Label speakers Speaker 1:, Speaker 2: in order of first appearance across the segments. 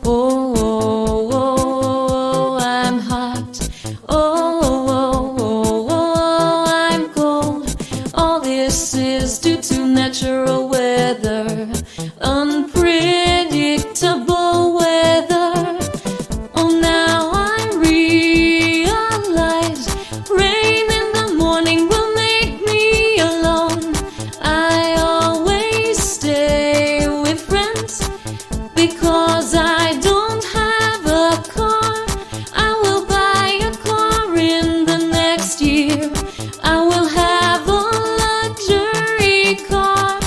Speaker 1: Oh, oh, oh, I'm hot. Oh, oh, oh, oh, I'm cold. All this is due to natural weather, unpredictable weather. Oh, now I realize rain in the morning will make me alone. I always stay with friends because I don't have a car. I will buy a car in the next year. I will have a luxury car.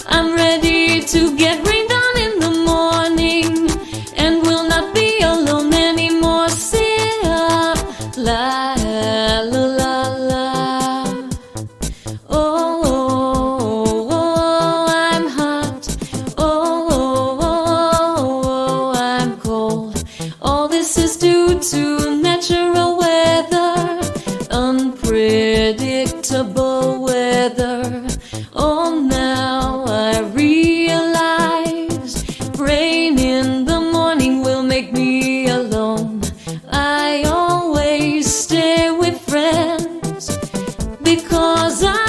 Speaker 1: I'm ready to get rained on in the morning and will not be alone anymore. Sit up, la la la la. Oh, oh, oh, I'm hot. Oh, oh, oh, I'm cold. All this is due to natural weather, unpredictable weather. Oh, now I realize rain in the morning will make me alone. I always stay with friends because I